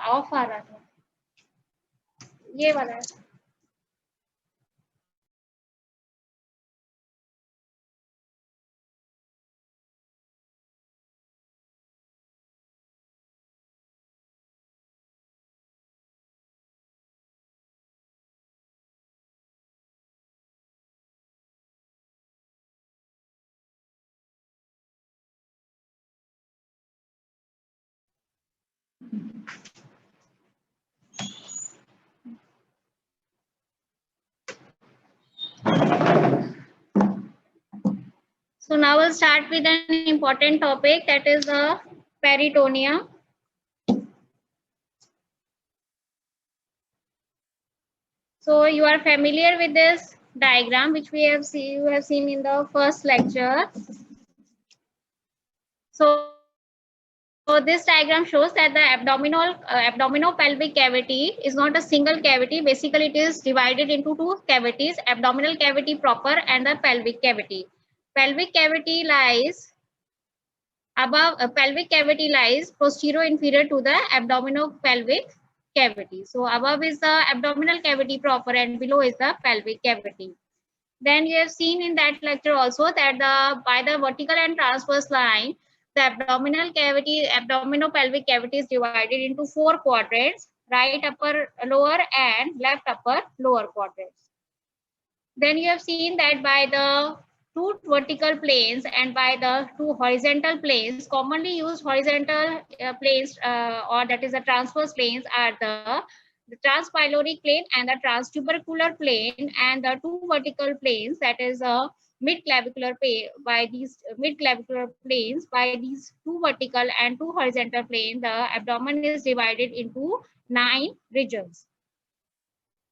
Of आ रहा था, ये वाला है। So now we'll start with an important topic, that is the peritoneum. So you are familiar with this diagram which we have seen, you have seen in the first lecture. So this diagram shows that the abdominopelvic cavity is not a single cavity. Basically, it is divided into two cavities: abdominal cavity proper and the pelvic cavity. Pelvic cavity lies above. Pelvic cavity lies posterior inferior to the abdominopelvic cavity. So above is the abdominal cavity proper and below is the pelvic cavity. Then you have seen in that lecture also that by the vertical and transverse line, the abdominopelvic cavity is divided into four quadrants: right upper lower and left upper lower quadrants. Then you have seen that by the two vertical planes and by the two horizontal planes, commonly used horizontal planes or that is the transverse planes are the transpyloric plane and the transtubercular plane, and the two vertical planes, that is a mid-clavicular plane. By these mid-clavicular planes, by these two vertical and two horizontal planes, the abdomen is divided into 9 regions.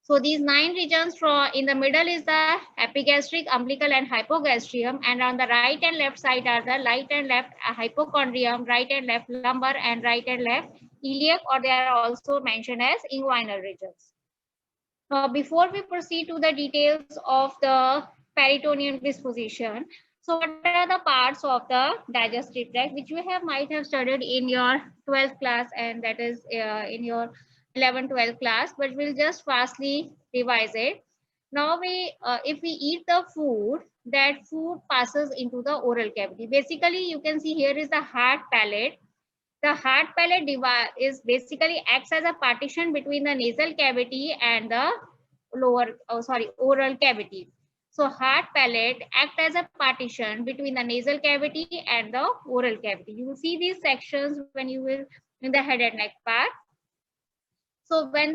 So these 9 regions, from in the middle is the epigastric, umbilical and hypogastrium, and on the right and left side are the right and left hypochondrium, right and left lumbar, and right and left iliac, or they are also mentioned as inguinal regions. Now, before we proceed to the details of the peritoneal disposition, so what are the parts of the digestive tract which you might have studied in your 12th class, and that is in your 11th 12th class, but we'll just fastly revise it. Now if we eat the food, that food passes into the oral cavity. Basically, you can see here is the hard palate. The hard palate is basically acts as a partition between the nasal cavity and the oral cavity. So hard palate act as a partition between the nasal cavity and the oral cavity. You will see these sections when you will in the head and neck part. So when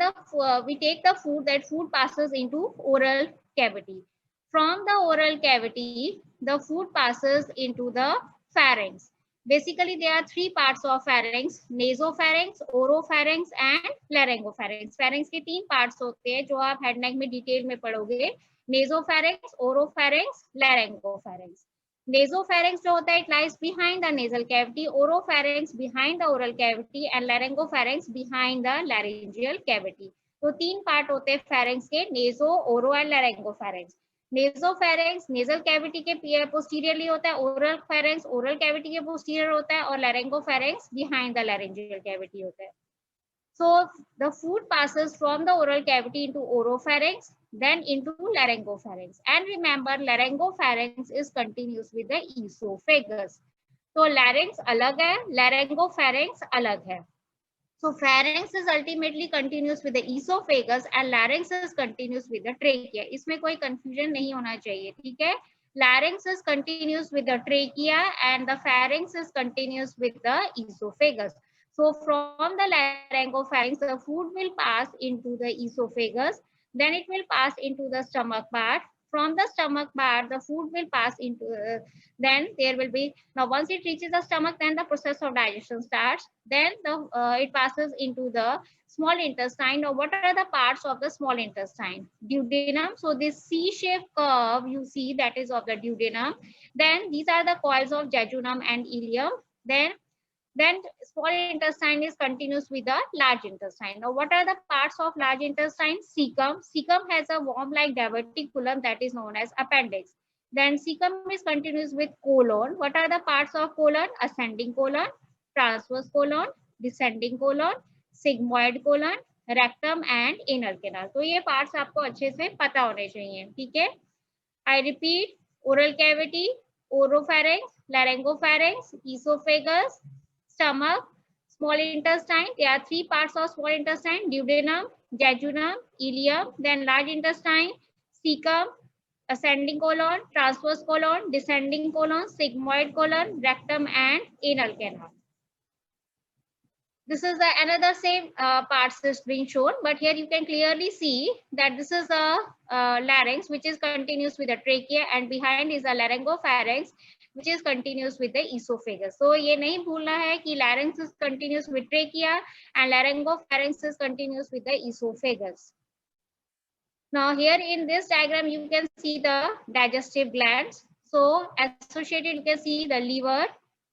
we take the food, that food passes into oral cavity. From the oral cavity, the food passes into the pharynx. Basically, there are 3 parts of pharynx: nasopharynx, oropharynx and laryngopharynx. Pharynx के 3 parts होते हैं जो आप head neck में detail में पढ़ोगे: nasopharynx, oropharynx, laryngopharynx. Nasopharynx जो होता है, it lies behind the nasal cavity, oropharynx behind the oral cavity and laryngopharynx behind the laryngeal cavity. तो 3 पार्ट होते हैं pharynx के: naso, oro and laryngopharynx. Nasopharynx nasal cavity के posteriorly होता है, oral pharynx oral cavity के posterior होता है, और laryngopharynx behind the laryngeal cavity होता है. So the food passes from the oral cavity into oropharynx, then into laryngopharynx. And remember, laryngopharynx is continuous with the esophagus. So larynx अलग है, laryngopharynx अलग है. So pharynx is ultimately continuous with the esophagus and larynx is continuous with the trachea. इसमें कोई confusion नहीं होना चाहिए, ठीक है? Larynx is continuous with the trachea and the pharynx is continuous with the esophagus. So from the laryngopharynx, the food will pass into the esophagus, then it will pass into the stomach part. From the stomach part, the food will pass into, then there will be, now once it reaches the stomach, then the process of digestion starts. Then it passes into the small intestine. Now what are the parts of the small intestine? Duodenum. So this C-shaped curve you see, that is of the duodenum. Then these are the coils of jejunum and ileum. Then small intestine is continuous with the large intestine. Now, what are the parts of large intestine? Cecum. Cecum has a worm-like diverticulum that is known as appendix. Then cecum is continuous with colon. What are the parts of colon? Ascending colon, transverse colon, descending colon, sigmoid colon, rectum and anal canal. तो ये parts आपको अच्छे से पता होने चाहिए, ठीक है? I repeat, oral cavity, oropharynx, laryngopharynx, esophagus, stomach, small intestine. There are three parts of small intestine: duodenum, jejunum, ileum. Then large intestine, cecum, ascending colon, transverse colon, descending colon, sigmoid colon, rectum and anal canal. This is another same parts is being shown, but here you can clearly see that this is a larynx which is continuous with the trachea, and behind is a laryngopharynx which is continuous with the esophagus. So ये नहीं भूलना है कि larynx is continuous with trachea and laryngopharynx is continuous with the esophagus. Now here in this diagram you can see the digestive glands. So associated you can see the liver,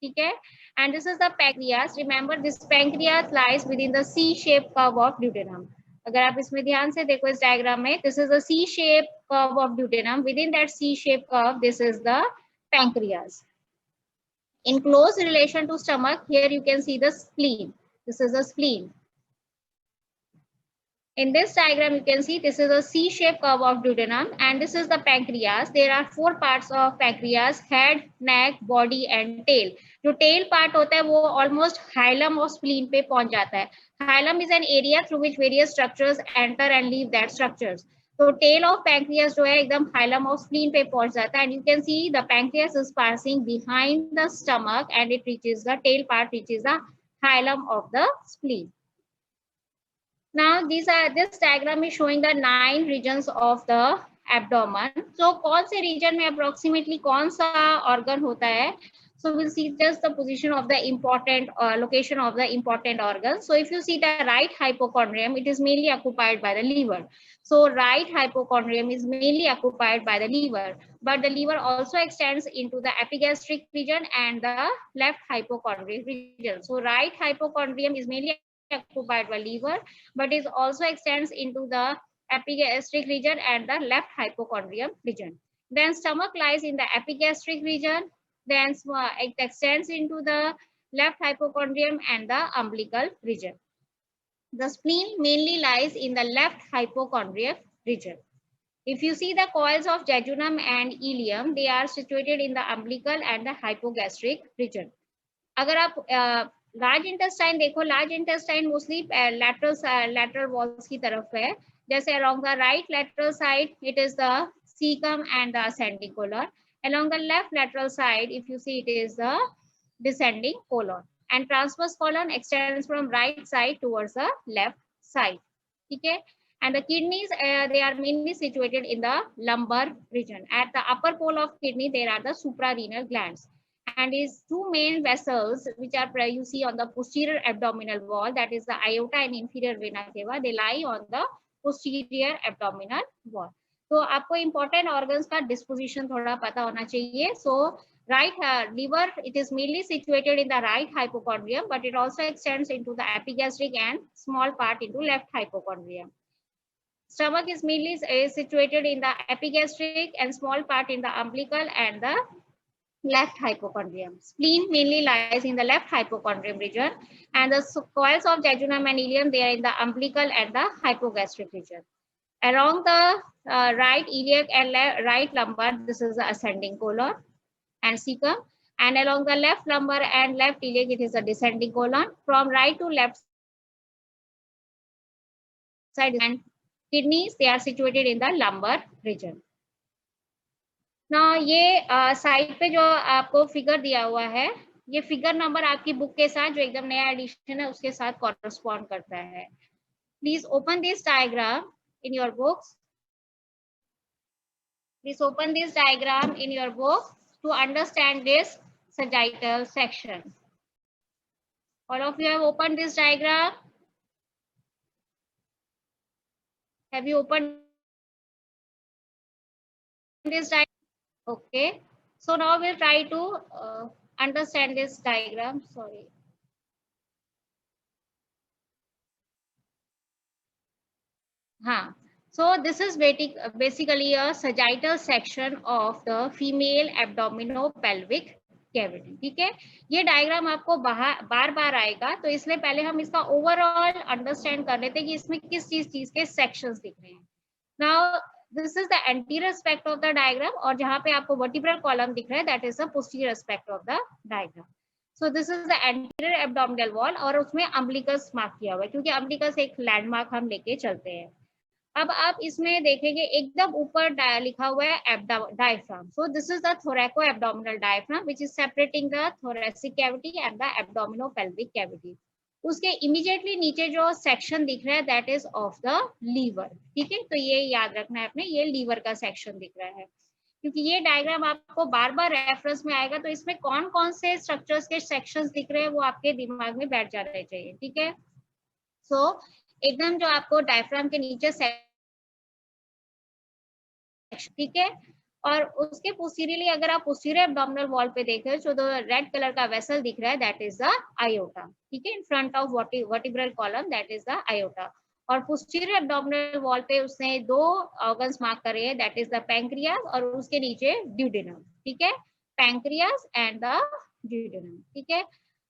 okay, and this is the pancreas. Remember this pancreas lies within the C-shaped curve of duodenum. अगर आप इसमें ध्यान से देखो इस diagram में, this is a C-shaped curve of duodenum. Within that C-shaped curve, this is the pancreas. In close relation to stomach, here you can see the spleen. This is the spleen. In this diagram, you can see this is a C-shaped curve of duodenum and this is the pancreas. There are four parts of pancreas: head, neck, body and tail. जो tail part होता है वो almost hilum of spleen पे पहुंच जाता है. Hilum is an area through which various structures enter and leave that structures. तो tail of pancreas जो है एकदम hilum of spleen पे पहुंच जाता है, and you can see the pancreas is passing behind the stomach and it reaches the tail part reaches the hilum of the spleen. Now this diagram is showing the 9 regions of the abdomen. So कौन से region में approximately कौन सा organ होता है? So we'll see just the position of the important location of the important organs. So if you see the right hypochondrium, it is mainly occupied by the liver. So right hypochondrium is mainly occupied by the liver, but the liver also extends into the epigastric region and the left hypochondrial region. So right hypochondrium is mainly occupied by liver, but it also extends into the epigastric region and the left hypochondrium region. Then stomach lies in the epigastric region, then it extends into the left hypochondrium and the umbilical region. The spleen mainly lies in the left hypochondrial region. If you see the coils of jejunum and ileum, they are situated in the umbilical and the hypogastric region. अगर आप large intestine देखो, large intestine mostly lateral walls की तरफ है, जैसे along the right lateral side it is the caecum and the ascending colon, along the left lateral side if you see it is the descending colon, and transverse colon extends from right side towards the left side, ठीक है. And the kidneys, they are mainly situated in the lumbar region. At the upper pole of kidney, there are the suprarenal glands. And is two main vessels which are you see on the posterior abdominal wall, that is the aorta and inferior vena cava. They lie on the posterior abdominal wall. तो आपको important organs का disposition थोड़ा पता होना चाहिए. So right liver, it is mainly situated in the right hypochondrium, but it also extends into the epigastric and small part into left hypochondrium. Stomach is mainly situated in the epigastric and small part in the umbilical and the left hypochondrium. Spleen mainly lies in the left hypochondrium region, and the coils of jejunum and ileum, they are in the umbilical and the hypogastric region. Along the right iliac and right lumbar, this is the ascending colon and cecum, and along the left lumbar and left iliac, it is a descending colon. From right to left side, and kidneys, they are situated in the lumbar region. ना ये side पे जो आपको figure दिया हुआ है, ये figure number आपकी बुक के साथ जो एकदम नया एडिशन है उसके साथ कॉरेस्पॉन्ड करता है. Please open this diagram in your books. Please open this diagram in your book to understand this sagittal section. All of you have opened this diagram? Have you opened this diagram? Okay, so now we'll try to understand this diagram. Sorry. So this is basically a sagittal section of the female abdominopelvic cavity. ठीक है, ये diagram आपको बार बार आएगा, तो इसलिए पहले हम इसका ओवरऑल अंडरस्टैंड कर लेते हैं कि इसमें किस चीज के सेक्शंस दिख रहे हैं। Now this is the anterior aspect of the diagram, और जहां पे आपको वर्टिब्रल कॉलम दिख रहा है that is the posterior aspect of the diagram. So this is the anterior abdominal wall, और उसमें अम्बिलिकस मार्क किया हुआ है, क्योंकि अम्बिलिकस एक लैंडमार्क हम लेके चलते हैं। अब आप इसमें देखेंगे एकदम ऊपर लिखा हुआ है diaphragm. So this is the thoracoabdominal diaphragm which is separating the thoracic cavity and the abdominopelvic cavity. उसके इमीडिएटली नीचे जो सेक्शन दिख रहा है that is of the liver. ठीक है, तो ये याद रखना है आपने, ये लीवर का सेक्शन दिख रहा है, क्योंकि ये डायग्राम आपको बार बार रेफरेंस में आएगा, तो इसमें कौन कौन से स्ट्रक्चर्स के सेक्शंस दिख रहे हैं वो आपके दिमाग में बैठ जाने चाहिए। ठीक है, सो एकदम जो आपको डायफ्राम के नीचे ठीक है, और उसके पोस्टीरियरली अगर आप पोस्टीरियर एब्डोमिनल वॉल पे देखें तो रेड कलर का वेसल दिख रहा है दैट इज द आयोटा। ठीक है, in front of vertebral column that is the iota, और पोस्टीरियर एब्डोमिनल वॉल पे उसने दो ऑर्गन्स मार्क करे हैं दैट इज द पैंक्रियास और उसके नीचे ड्यूडेनम। ठीक है, पैंक्रियास एंड द ड्यूडेनम। ठीक है,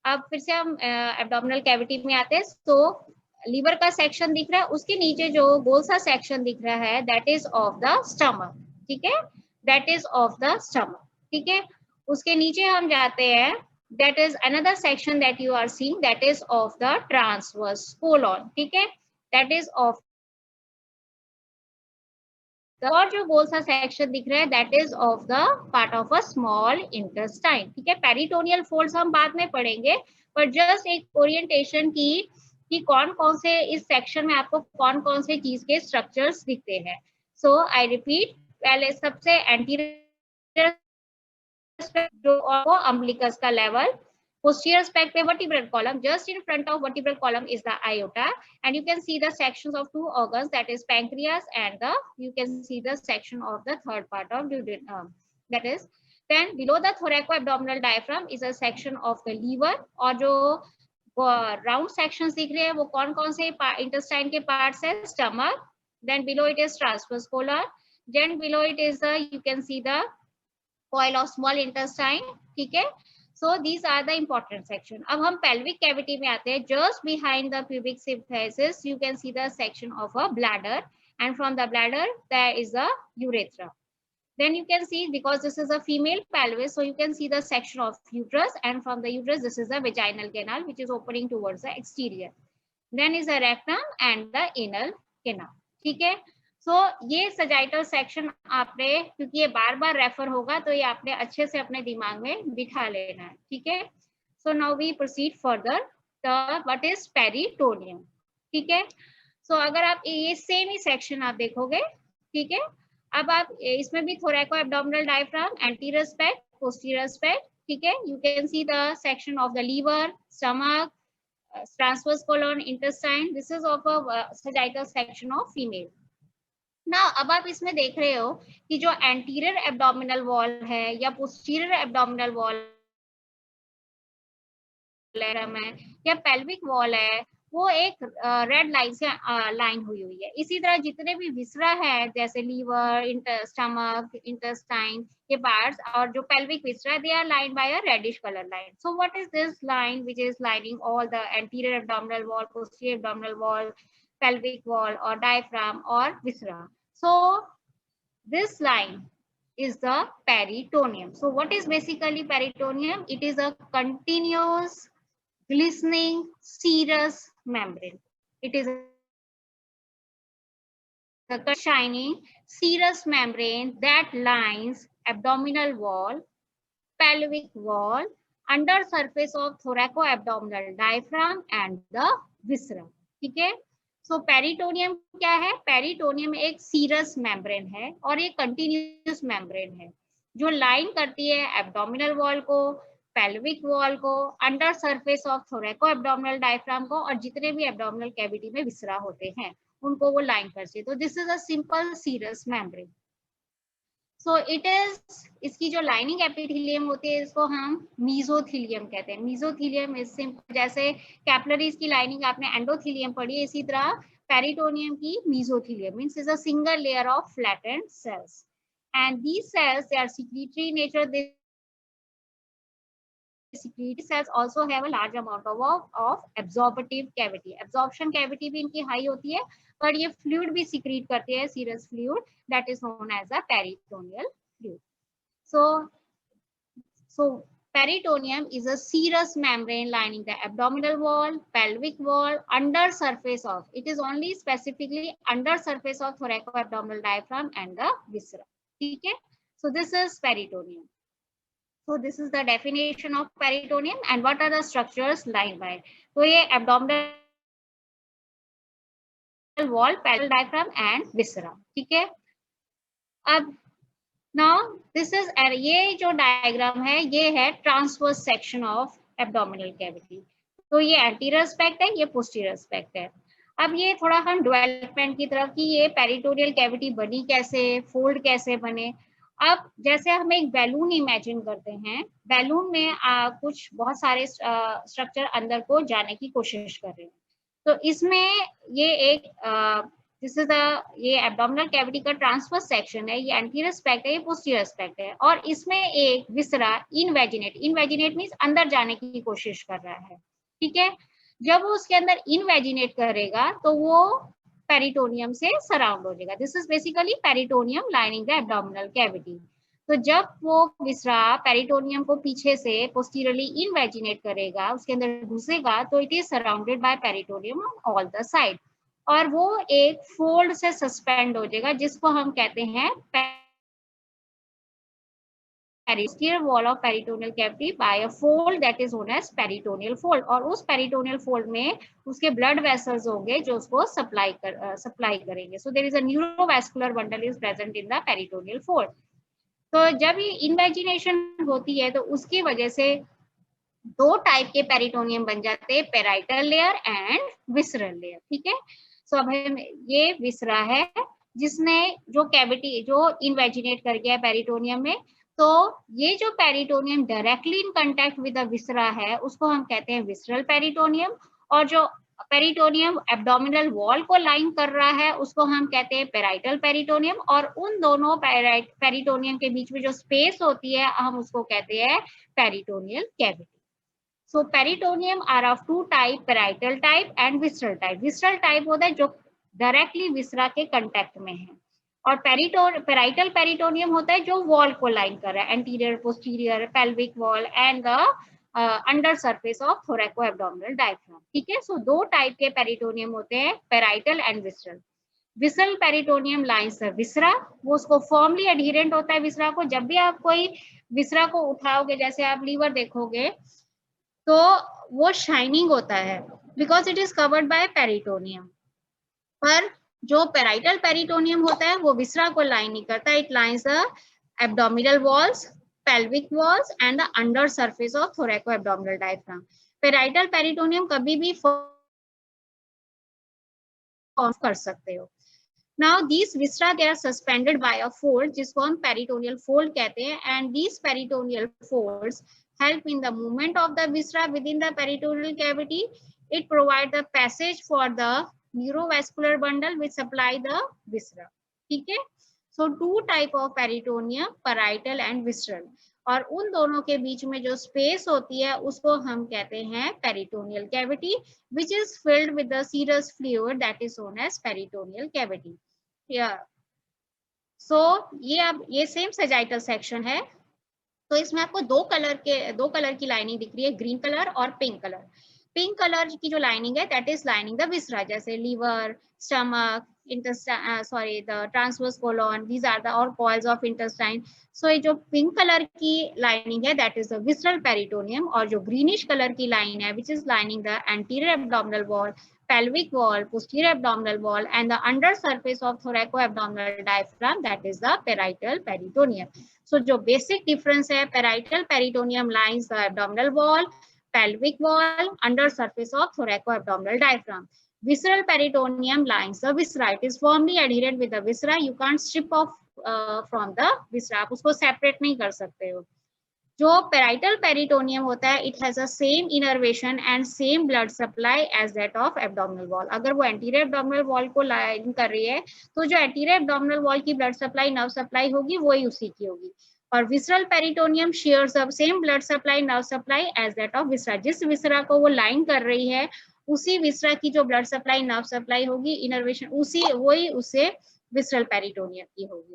अब फिर से हम एब्डोमिनल कैविटी में आते हैं। तो लीवर का सेक्शन दिख रहा है, उसके नीचे जो गोल सा सेक्शन दिख रहा है that is of the stomach. ठीक है, that is of the stomach. ठीक है, उसके नीचे हम जाते हैं, that is another section that you are seeing that is of the transverse colon. ठीक है, दैट इज ऑफ, और जो गोल सा सेक्शन दिख रहा है that is of the part of a small intestine. ठीक है, पेरिटोनियल फोल्ड्स हम बाद में पढ़ेंगे, पर जस्ट एक ओरिएंटेशन की कि कौन कौन से इस सेक्शन में आपको कौन कौन से चीज के स्ट्रक्चर्स दिखते हैं। सो आई रिपीट, पहले सबसे एंटीरियर जो वो अम्बिलिकस का लेवल, posterior aspect पे vertebral column, just in front of vertebral column is the aorta, and you can see the sections of two organs that is pancreas and the you can see the section of the third part of duodenum, that is then below the thoracoabdominal diaphragm is a section of the liver, और जो round sections दिख रहे हैं वो कौन कौन से intestine के पार्ट्स है, stomach, then below it is transverse colon, then below it is the you can see the coil of small intestine. ठीक है, so these are the important section. अब हम pelvic cavity में आते हैं, just behind the pubic symphysis you can see the section of a bladder, and from the bladder there is a urethra. Then you can see, because this is a female pelvis, so you can see the section of uterus, and from the uterus this is the vaginal canal which is opening towards the exterior. Then is the rectum and the anal canal. ठीक है, so ये sagittal section आपने, क्योंकि ये बार बार refer होगा तो ये आपने अच्छे से अपने दिमाग में बिठा लेना है। ठीक है, so now we proceed further, the what is peritoneum. ठीक है, सो अगर आप ये सेम ही सेक्शन आप देखोगे, ठीक है, अब आप इसमें भी thoracoabdominal diaphragm, anterior aspect, posterior aspect. ठीक है, you can see the section of the liver, stomach, transverse colon, intestine. This is of a sagittal section of female. ना अब आप इसमें देख रहे हो कि जो एंटीरियर एब्डोमिनल वॉल है या पोस्टीरियर एब्डोमिनल वॉल है या पेल्विक वॉल है, वो एक रेड लाइन से लाइन हुई है। इसी तरह जितने भी विसरा है जैसे लीवर, स्टमक, इंटेस्टाइन के पार्ट्स और जो pelvic viscera, they are line by a reddish colour line. So what is this line which is lining all the anterior abdominal wall, posterior abdominal wall, pelvic wall or diaphragm or viscera? So this line is the peritoneum. So what is basically peritoneum? It is a continuous glistening serous membrane. It is a shining serous membrane that lines abdominal wall, pelvic wall, under surface of thoracoabdominal diaphragm and the viscera. ठीक है, सो peritoneum क्या है? Peritoneum एक serous membrane है और ये continuous membrane है जो लाइन करती है एब्डोमिनल वॉल को, पेल्विक वॉल को, under surface of थोरैको abdominal diaphragm को, और जितने भी एब्डोमिनल कैविटी में विसरा होते हैं उनको वो लाइन करती है। तो this is a simple serous membrane. So it is, इसकी जो लाइनिंग एपिथेलियम होती है इसको हम मीजोथीलियम कहते हैं। मीजोथीलियम इज सिंपल, जैसे कैपिलरीज की लाइनिंग आपने एंडोथीलियम पढ़ी है, इसी तरह पेरिटोनियम की mesothelium means is a single layer of flattened cells, and these cells they are secretory in nature. They secrete cells also have a large amount of absorptive cavity. Absorption cavity भी इनकी high होती है, पर ये fluid भी secrete करते हैं, serous fluid that is known as a peritoneal fluid. So peritoneum is a serous membrane lining the abdominal wall, pelvic wall, under surface of. It is only specifically under surface of thoracoabdominal diaphragm and the viscera. Okay. So this is peritoneum. So this is the definition of peritoneum and what are the structures lined by. So ये abdominal wall, pelvic diaphragm and viscera. ठीक है. अब now this is ये जो diagram है ये है transverse section of abdominal cavity. तो ये anterior aspect है, ये posterior aspect है. अब ये थोड़ा हम डेवलपमेंट की तरफ कि ये पेरिटोनियल कैविटी बनी कैसे, फोल्ड कैसे बने. अब जैसे हम एक बैलून इमेजिन करते हैं, बैलून में कुछ बहुत सारे स्ट्रक्चर अंदर को जाने की कोशिश कर रहे हैं. तो इसमें ये एक दिस इज द ये एब्डोमिनल कैविटी का ट्रांसवर्स सेक्शन है, ये एंटीरियर एस्पेक्ट है, ये पोस्टीरियर एस्पेक्ट है, और इसमें एक विसरा इनवेजिनेट मींस अंदर जाने की कोशिश कर रहा है. ठीक है. जब वो उसके अंदर इनवेजिनेट करेगा तो वो पेरिटोनियम से सराउंड हो जाएगा. This is basically peritoneum lining the abdominal cavity. तो जब वो विसरा पेरिटोनियम को पीछे से पोस्टीरियरली इनवेजिनेट करेगा, उसके अंदर घुसेगा, तो it is surrounded by peritoneum on all the side, और वो एक फोल्ड से सस्पेंड हो जाएगा जिसको हम कहते हैं posterior wall of peritoneal cavity by a fold that is known as peritoneal fold. और उस peritoneal fold में उसके blood vessels होंगे जो उसको सप्लाई करेंगे. So there is a neurovascular bundle is present in the peritoneal fold. तो जब ये इन्वेजिनेशन होती है तो उसकी वजह से दो टाइप के पेरिटोनियम बन जाते हैं, parietal layer and visceral layer. ठीक है. सो अब ये विसरा है जिसने जो कैविटी जो इन्वेजिनेट कर गया पेरिटोनियम में, तो ये जो peritoneum directly in contact with the viscera है उसको हम कहते हैं विसरल पेरिटोनियम, और जो पेरिटोनियम एब्डोमिनल वॉल को लाइन कर रहा है उसको हम कहते हैं पेराइटल पेरिटोनियम, और उन दोनों पेरिटोनियम के बीच में जो स्पेस होती है हम उसको कहते हैं peritoneal cavity. So peritoneum are of two type, parietal type and visceral type. Visceral type होता है जो directly viscera के contact में है, और parietal peritoneum होता है जो wall को line कर रहा है, anterior, posterior, pelvic wall and the under surface of thoracoabdominal diaphragm. ठीक है. So दो type के peritoneum होते हैं, parietal and visceral. Visceral peritoneum lines the viscera, वो उसको firmly adherent होता है viscera को. जब भी आप कोई viscera को उठाओगे, जैसे आप लीवर देखोगे तो वो शाइनिंग होता है because it is covered by peritoneum, पर जो पेराइटल पेरिटोनियम होता है वो विसरा को लाइन नहीं करता. It lines the abdominal walls, pelvic walls and the under surface of thoracoabdominal diaphragm. Parietal peritoneum कभी भी फॉर्म कर सकते हो. Now these viscera they are suspended by a fold जिसको हम पेरिटोनियल फोल्ड कहते हैं, and these peritoneal folds help in the movement of the viscera within the peritoneal cavity. It provides the passage for the neurovascular bundle which supply the viscera. ठीक है. So two type of peritoneum, parietal and visceral, और उन दोनों के बीच में जो space होती है उसको हम कहते हैं peritoneal cavity which is filled with the serous fluid that is known as peritoneal cavity. Yeah. So ये सेम sagittal section है. तो इसमें आपको दो कलर की लाइनिंग दिख रही है, ग्रीन कलर और पिंक कलर. पिंक कलर की जो लाइनिंग है that is lining the viscera, जैसे liver, stomach, the transverse colon, these are the और कॉइल्स ऑफ इंटेस्टाइन. सो ये जो पिंक कलर की लाइनिंग है that is the visceral peritoneum, और जो ग्रीनिश कलर की लाइन है which is lining the anterior abdominal wall, pelvic wall, posterior abdominal wall and the under surface of thoracoabdominal diaphragm, that is the parietal peritoneum. So जो basic difference है, parietal peritoneum lines the abdominal wall, pelvic wall, under surface of thoracoabdominal diaphragm. Visceral peritoneum lines the viscera. It is firmly adherent with the viscera. You can't strip off from the viscera. आप उसको separate नहीं कर सकते हो. जो parietal peritoneum होता है it has a same innervation and same blood supply as that of abdominal wall. अगर वो एंटीरियर एब्डोमिनल वॉल को लाइन कर रही है तो जो एंटीरियर एब्डोमिनल वॉल की ब्लड सप्लाई, नर्व सप्लाई होगी वही उसी की होगी. और visceral peritoneum shares the same blood supply nerve supply as that of viscera, जिस विसरा को वो लाइन कर रही है उसी विसरा की जो ब्लड सप्लाई नर्व सप्लाई होगी, इनर्वेशन उसी वही उससे विसरल पेरिटोनियम की होगी,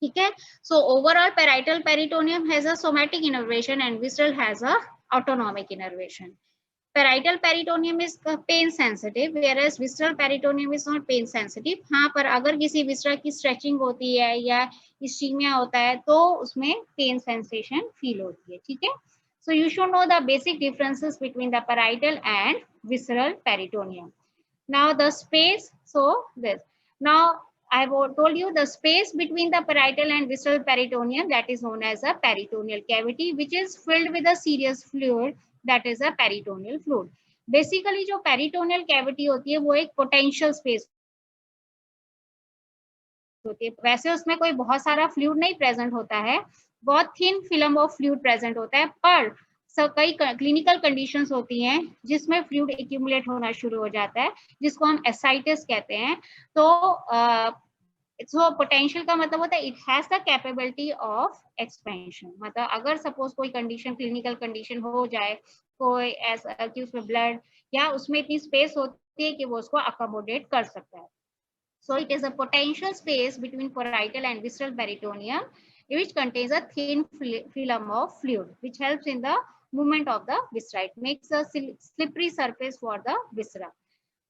ठीक है। So overall parietal peritoneum has a somatic innervation and visceral has a autonomic innervation. Parietal peritoneum is pain sensitive, whereas visceral peritoneum is not pain sensitive. हाँ, पर अगर किसी विसरा की स्ट्रेचिंग होती है या इस्चीमिया होता है तो उसमें पेन सेंसेशन फील होती है, ठीक है. So you should know the basic differences between the parietal and visceral peritoneum. Now the space, so this. Now I told you the space between the parietal and visceral peritoneum, that is known as a peritoneal cavity, which is filled with a serous fluid, that is a peritoneal fluid. Basically जो peritoneal cavity होती है वो एक potential space होती है. वैसे उसमें कोई बहुत सारा फ्लूइड नहीं प्रेजेंट होता है, बहुत thin film of fluid present होता है, पर कई क्लिनिकल कंडीशंस होती हैं जिसमें फ्लूइड एक्यूमुलेट होना शुरू हो जाता है, जिसको हम एसाइटिस कहते हैं. तो सो पोटेंशियल का मतलब होता है it has the capability of expansion. मतलब अगर सपोज कोई कंडीशन क्लिनिकल कंडीशन हो जाए, कोई ऐसा कि उसमें ब्लड या उसमें इतनी स्पेस होती है कि वो उसको अकोमोडेट कर सकता है. So it is a potential space between parietal and visceral peritoneum, which contains a thin film of fluid, which helps in the movement of the viscera. It makes a slippery surface for the viscera.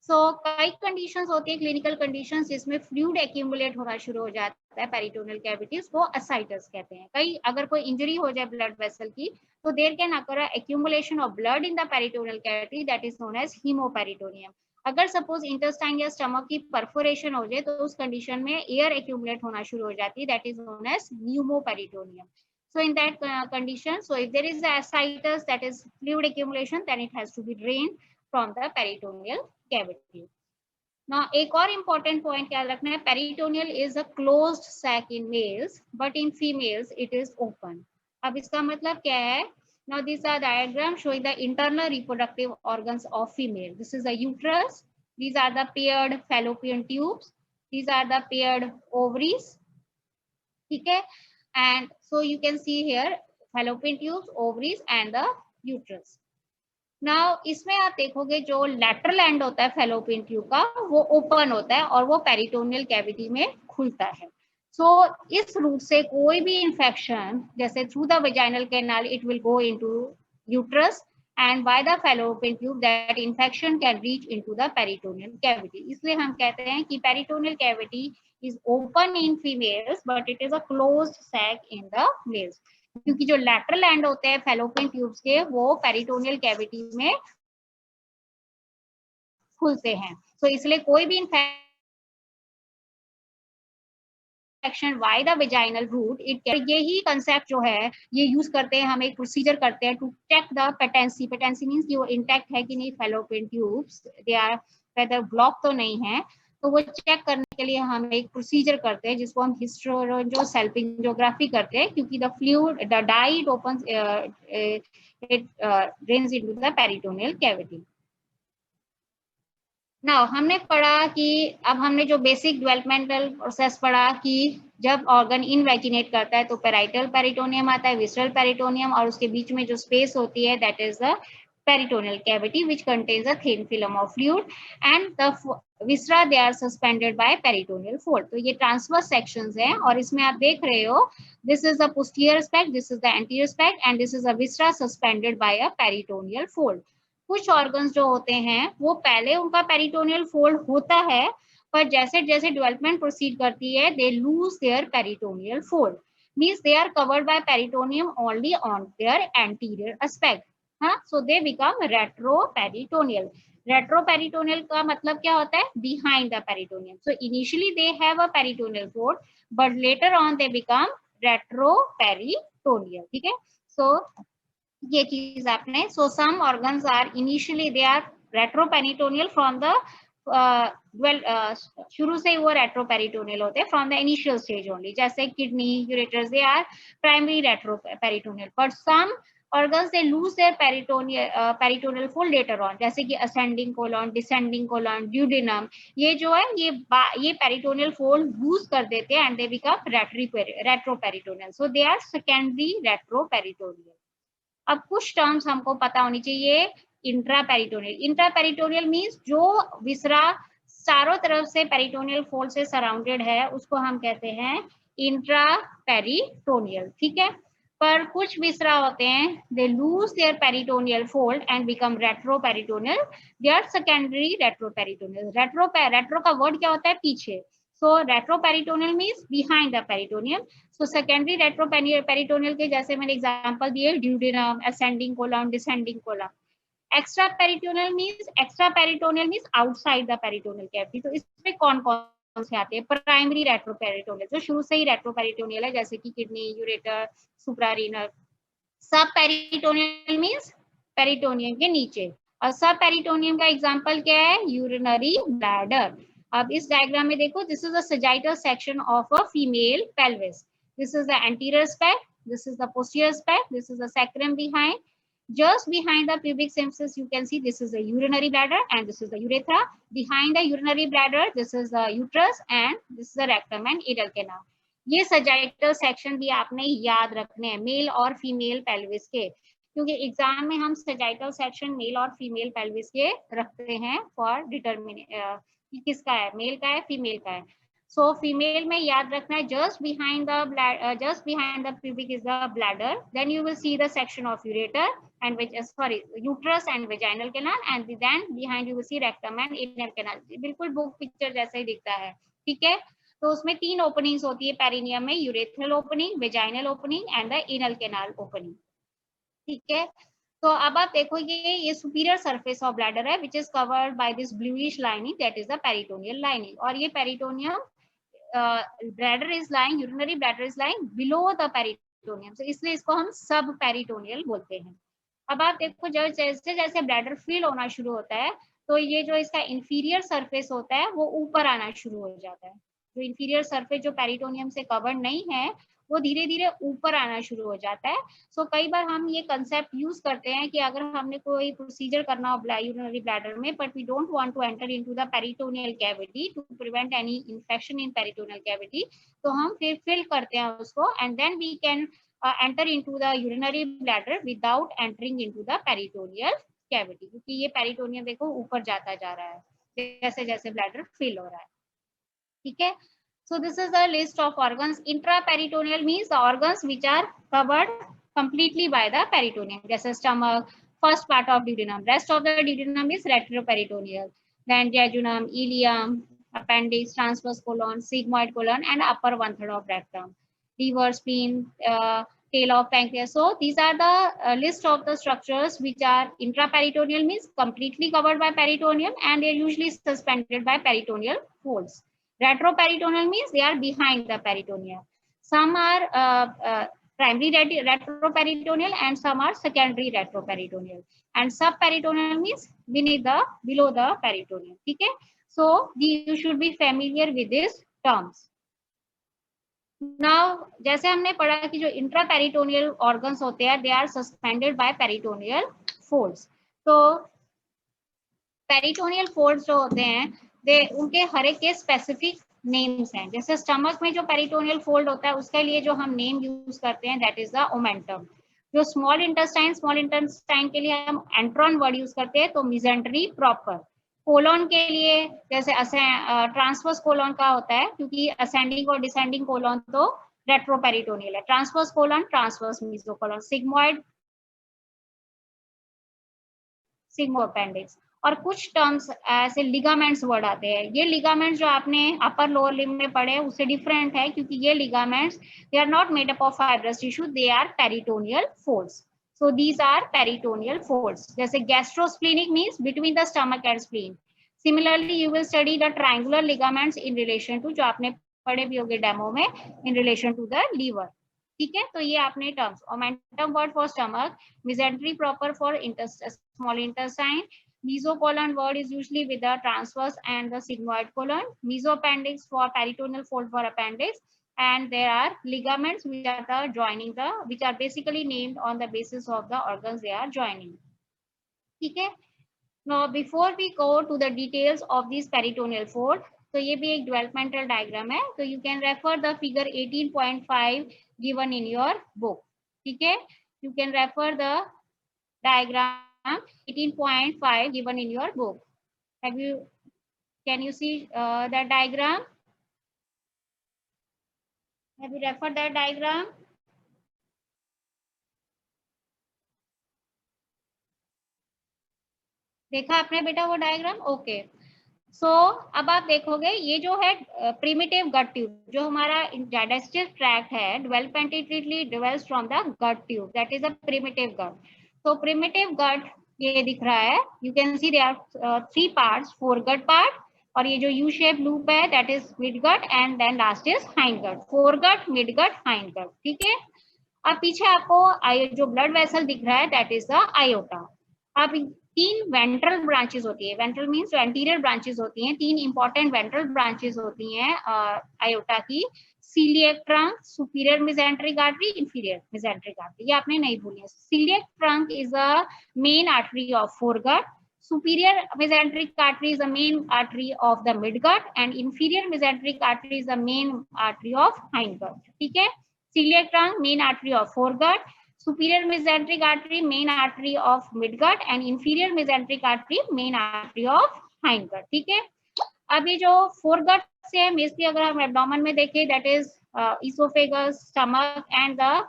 So कई conditions होती है clinical conditions जिसमें fluid accumulate होना शुरू हो जाता है peritoneal cavities को असाइटस कहते हैं. कई अगर कोई इंजरी हो जाए ब्लड वेसल की तो there can occur accumulation of blood in the peritoneal cavity, that is known as haemoperitoneum. अगर सपोज इंटेस्टाइन या स्टमक की परफोरेशन हो जाए तो उस कंडीशन में एयर एक्यूमुलेट होना शुरू हो जाती है, that is known as pneumoperitoneum. So in that condition, so if there is a ascites, that is fluid accumulation, then it has to be drained from the peritoneal cavity. Now एक और important point याद रखना है, peritoneal is a closed sac in males, but in females it is open. अब इसका मतलब क्या है? Now these are diagrams showing the internal reproductive organs of female. This is the uterus. These are the paired fallopian tubes. These are the paired ovaries. ठीक है? And so you can see here fallopian tubes, ovaries and the uterus. Now इसमें आप देखोगे जो lateral and होता है fallopian tube का वो ओपन होता है और वो पेरिटोनियल कैविटी में खुलता है. सो इस रूट से कोई भी इंफेक्शन जैसे through the vaginal canal it will go into uterus and by the fallopian tube that infection can reach into the peritoneal cavity. इसलिए हम कहते हैं कि peritoneal cavity is open in females but it is a closed sac in the males. क्योंकि जो lateral and होते हैं fallopian tubes के वो पेरिटोनियल कैविटी में खुलते हैं. तो इसलिए कोई भी infection by the vaginal route it, यही कंसेप्ट जो है ये यूज करते हैं, हम एक प्रोसीजर करते हैं to check the patency. Patency means कि वो इंटैक्ट है कि नहीं fallopian tubes, they are whether block तो नहीं है. तो वो चेक करने के लिए हम एक प्रोसीजर करते हैं जिसको हम हिस्टोरेंजो सल्पिंजोग्राफी करते हैं, क्योंकि the fluid the diet opens it drains into the peritoneal cavity. Now हमने पढ़ा कि अब हमने जो बेसिक डेवलपमेंटल प्रोसेस पढ़ा कि जब ऑर्गन इनवैगिनेट करता है तो पेराइटल पेरिटोनियम आता है, विसरल पेरिटोनियम, और उसके बीच में जो स्पेस होती है that is the peritoneal cavity which contains a thin film of fluid and the viscera they are suspended by peritoneal fold. तो ये transverse sections हैं और इसमें आप देख रहे हो this is the posterior speck, this is the anterior speck and this is a viscera suspended by a peritoneal fold. कुछ ऑर्गन्स जो होते हैं वो पहले उनका पेरिटोनियल फोल्ड होता है पर जैसे जैसे डेवलपमेंट प्रोसीड करती है they lose their peritoneal fold, means they are covered by peritoneum only on their anterior aspect. हाँ, so they become retroperitoneal. Retroperitoneal का मतलब क्या होता है? Behind the peritoneum. So initially they have a peritoneal fold but later on they become retroperitoneal. ठीक है, so ये चीज आपने, so some organs are initially they are retroperitoneal from the शुरू से वो रेट्रोपेरिटोनियल होते हैं from the initial stage only, जैसे kidney ureters they are primary retroperitoneal, but some organs they lose their peritoneal fold later on, जैसे कि ascending colon, descending colon, duodenum, ये जो है ये peritoneal fold lose कर देते हैं and they become retroperitoneal. So they are secondary retroperitoneal. अब कुछ टर्म्स हमको पता होनी चाहिए. इंट्रापेरिटोनियल मींस जो विसरा चारों तरफ से पेरिटोनियल फोल्ड से सराउंडेड है उसको हम कहते हैं इंट्रापेरिटोनियल. ठीक है, पर कुछ विसरा होते हैं they lose their peritoneal fold and become retroperitoneal, they are secondary retroperitoneal. Retro का वर्ड क्या होता है? पीछे. So retroperitoneal means behind the peritoneum. So secondary retroperitoneal के जैसे मैंने एग्जांपल दिए duodenum, ascending colon, descending colon. Extraperitoneal means outside the peritoneal cavity. तो इसमें कौन कौन से आते हैं? प्राइमरी रेट्रोपेरिटोनियल जो शुरू से ही रेट्रोपेरिटोनियल है, जैसे कि kidney, ureter, suprarenal. Sub peritoneal means peritoneum के नीचे. और सब पेरिटोनियम का एग्जांपल क्या है? Urinary bladder. अब इस डायग्राम में देखो, this is the sagittal section of a female pelvis. This is the anterior aspect, this is the posterior aspect, this is the sacrum behind. Just behind the pubic symphysis you can see this is the urinary bladder and this is the urethra. Behind the urinary bladder this is the uterus and this is the rectum and anal canal. ये sagittal section भी आपने याद रखने हैं mail और female pelvis के, क्योंकि exam में हम सजाइटल सेक्शन मेल और फीमेल पेल्विस के रखते हैं फॉर डिटरमिन कि किसका है, मेल का है, फीमेल का है. So female में याद रखना है just behind the pubic is the bladder. Then you will see the section of ureter and uterus and vaginal canal, and then behind you will see rectum and anal canal. बिल्कुल book picture जैसा ही दिखता है. ठीक है, तो उसमें 3 openings होती है पेरिनियम में, urethral opening, vaginal opening and the anal canal opening. ठीक है, तो अब आप देखो ये सुपीरियर सरफेस ऑफ ब्लैडर है which is covered by this bluish lining that is the peritoneal lining. और ये peritoneum bladder is lying, urinary bladder is lying below the peritoneum, so इसलिए इसको हम सब पेरिटोनियल बोलते हैं. अब आप देखो जैसे जैसे ब्लैडर फिल होना शुरू होता है तो ये जो इसका इंफीरियर सरफेस होता है वो ऊपर आना शुरू हो जाता है. जो इंफीरियर सरफेस जो पेरिटोनियम से कवर्ड नहीं है वो धीरे धीरे ऊपर आना शुरू हो जाता है. सो कई बार हम ये कंसेप्ट यूज करते हैं कि अगर हमने कोई प्रोसीजर करना हो यूरिनरी ब्लैडर में but we don't want to enter into the peritoneal cavity to prevent any infection in peritoneal cavity, तो हम फिर फिल करते हैं उसको and then we can enter into the urinary bladder without entering into the peritoneal cavity, क्योंकि ये peritoneum देखो ऊपर जाता जा रहा है जैसे जैसे ब्लैडर फिल हो रहा है. ठीक है, so this is the list of organs. Intraperitoneal means the organs which are covered completely by the peritoneum, जैसे stomach, first part of duodenum, rest of the duodenum is retroperitoneal, then jejunum, ileum, appendix, transverse colon, sigmoid colon and upper 1/3 of rectum, liver, spleen, tail of pancreas. So these are the list of the structures which are intraperitoneal means completely covered by peritoneum and they are usually suspended by peritoneal folds. Retroperitoneal means they are behind the peritoneum. Some are primary retroperitoneal and some are secondary retroperitoneal. And subperitoneal means below the peritoneum. Okay? So you should be familiar with these terms. Now, जैसे हमने पढ़ा कि जो intraperitoneal organs होते हैं they are suspended by peritoneal folds. तो peritoneal folds जो होते हैं उनके हर एक के स्पेसिफिक नेम्स हैं. जैसे स्टमक में जो पेरिटोनियल फोल्ड होता है उसके लिए जो हम नेम यूज करते हैं दैट इज द ओमेंटम. जो स्मॉल इंटेस्टाइन के लिए हम एंट्रॉन वर्ड यूज करते हैं तो मिजेंट्री प्रॉपर. कोलोन के लिए जैसे ट्रांसवर्स कोलोन का होता है क्योंकि असेंडिंग और डिसेंडिंग कोलोन तो रेट्रोपेरिटोनियल है. Transverse colon, transverse mesocolon, sigmoid, sigmoappendix. और कुछ टर्म्स ऐसे लिगामेंट्स वर्ड आते हैं. ये लिगामेंट्स जो आपने अपर लोअर लिम्ब में पढ़े उससे डिफरेंट है क्योंकि ये ligaments they are not made up of fibrous tissue, they are peritoneal folds. So these are peritoneal folds. जैसे gastrosplenic means between the stomach and spleen. Similarly, you will study the triangular ligaments in relation to जो आपने पढ़े भी होंगे demo में in relation to the liver. ठीक है, तो ये आपने terms. Omentum word for stomach, mesentery proper for small intestine. Mesocolon word is usually with the transverse and the sigmoid colon. Mesoappendix for peritoneal fold for appendix. and there are ligaments which are the joining the, which are basically named on the basis of the organs they are joining. ठीक है. Now before we go to the details of this peritoneal fold, तो ये भी एक developmental diagram है, तो you can refer the figure 18.5 given in your book. ठीक है, you can refer the diagram 18.5 given in your book. Have you, can you see that diagram? Have you referred that diagram? देखा आपने बेटा वो diagram? Okay. सो अब आप देखोगे ये जो है प्रिमिटिव गट ट्यूब, जो हमारा डाइजेस्टिव ट्रैक्ट है, developmentally develops from the gut tube, that is a primitive gut. So primitive gut ये दिख रहा है, you can see there are 3 parts, foregut part, और ये जो यू शेप लूप है that is midgut, and then last is hindgut. Foregut, midgut, hindgut. ठीक है. अब पीछे आपको जो ब्लड वेसल दिख रहा है दैट इज द आयोटा. अब 3 वेंट्रल ब्रांचेस होती है, वेंट्रल मींस जो एंटीरियर ब्रांचेस होती हैं, 3 इंपॉर्टेंट वेंट्रल ब्रांचेस होती हैं आयोटा की. Coeliac trunk, superior mesenteric artery, inferior mesenteric artery, ये आपने नहीं भूलनी है. Coeliac trunk is the main artery of foregut, superior mesenteric artery is the main artery of the midgut, and inferior mesenteric artery is the main artery of hindgut. ठीक है. celiac trunk main artery of foregut, superior mesenteric artery main artery of midgut, and inferior mesenteric artery main artery of hindgut. ठीक है. अब ये जो foregut से है, mainly अगर हम एब्डोमेन में देखें that is oesophagus, stomach and the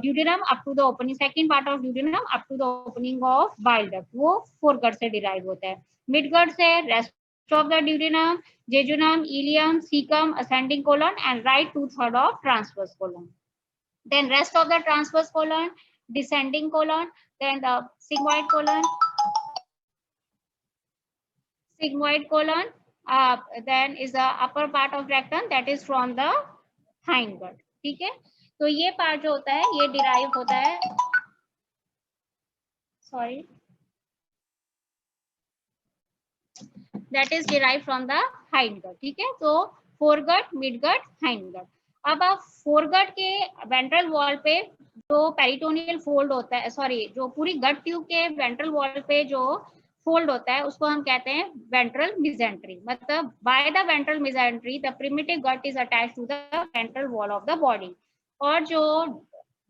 duodenum up to the opening, second part of duodenum up to the opening of bile duct, वो foregut से derive होता है. midgut से rest of the duodenum, jejunum, ileum, cecum, ascending colon and right 2/3 of transverse colon. Then rest of the transverse colon, descending colon, then the sigmoid colon, then is the upper part of rectum, that is from the hindgut. ठीक है. तो ये part जो होता है ये derive होता है, sorry, that is derive from the hindgut. ठीक है. तो फोरगट, मिडगट, हाइंडगट. अब आप फोरगट के वेंट्रल वॉल पे जो पेरिटोनियल फोल्ड होता है, सॉरी, जो पूरी गट ट्यूब के वेंट्रल वॉल पे जो फोल्ड होता है उसको हम कहते हैं वेंट्रल मिजेंट्री. मतलब by the ventral mesentery the primitive gut is attached to the ventral wall of the body. और जो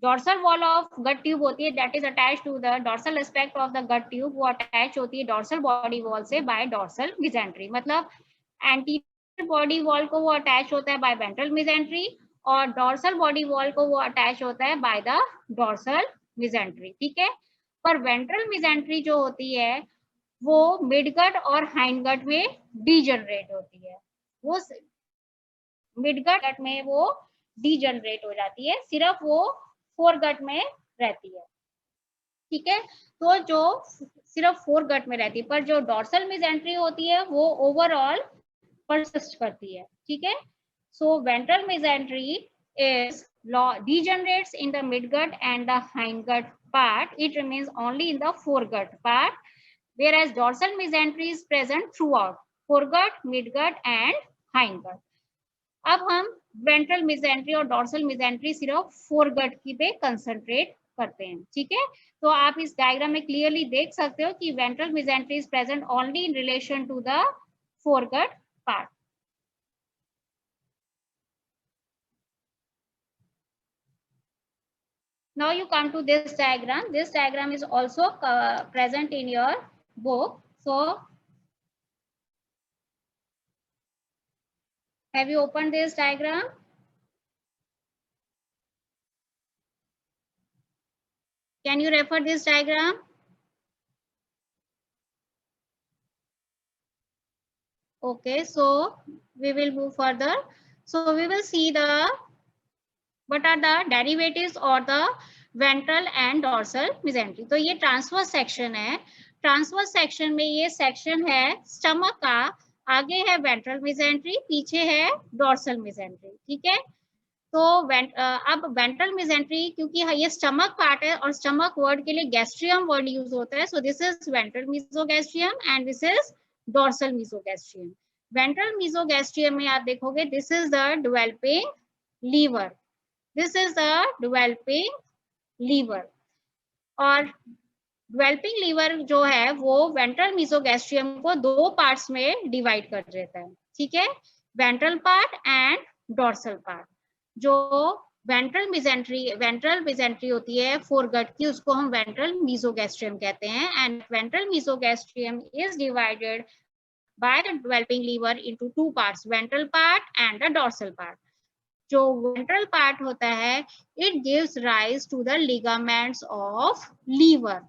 dorsal wall of gut tube होती है that is attach to the dorsal aspect of the gut tube, वो attach होती है dorsal body wall से by dorsal mesentery. मतलब anterior body wall को वो अटैच होता है बाय वेंट्रल मिजेंट्री, और डॉर्सल बॉडी वॉल को वो अटैच होता है बाय द डॉर्सल मिजेंट्री. ठीक है. पर वेंट्रल मिजेंट्री जो होती है वो मिडगट और हाइंडगट में डीजनरेट होती है. वो मिडगट में वो डीजनरेट हो जाती है, सिर्फ वो फोरगट में रहती है. ठीक है. तो जो सिर्फ फोरगट में रहती है, पर जो डॉर्सल मिजेंट्री होती है वो ओवरऑल परसिस्ट करती है. ठीक है. So ventral mesentery is degenerates in the midgut and the hindgut part. It remains only in the foregut part, whereas dorsal mesentery is present throughout foregut, midgut and hindgut. अब हम ventral mesentery और dorsal mesentery सिर्फ foregut की पे concentrate करते हैं. ठीक है. तो आप इस डायग्राम में क्लियरली देख सकते हो कि ventral mesentery is present only in relation to the foregut part. Now you come to this diagram. This diagram is also present in your book. So have you opened this diagram? Can you refer this diagram? Okay, so we will move further. So we will see the what are the derivatives or the ventral and dorsal mesentery. तो ये transverse section है. Transverse section में ये section है stomach का, आगे है ventral mesentery, पीछे है डॉर्सल मिजेंट्री. ठीक है. तो अब वेंट्रल मिजेंट्री, क्योंकि ये स्टमक पार्ट है और स्टमक वर्ड के लिए गैस्ट्रियम वर्ड यूज होता है, so this is ventral mesogastrium and this is dorsal mesogastrium. Ventral mesogastrium में आप देखोगे this is the developing liver. This is the developing liver. और डेवलपिंग लीवर जो है वो वेंट्रल मीसोगैस्ट्रियम को दो पार्ट्स में डिवाइड कर देता है. ठीक है, ventral part and dorsal part. जो वेंट्रल मिजेंट्री होती है फोरगट की, उसको हम वेंट्रल मीसोगैस्ट्रियम कहते हैं. And ventral mesogastrium is divided by the developing liver into two parts, ventral part and the dorsal part. जो ventral part होता है, it gives rise to the ligaments of liver,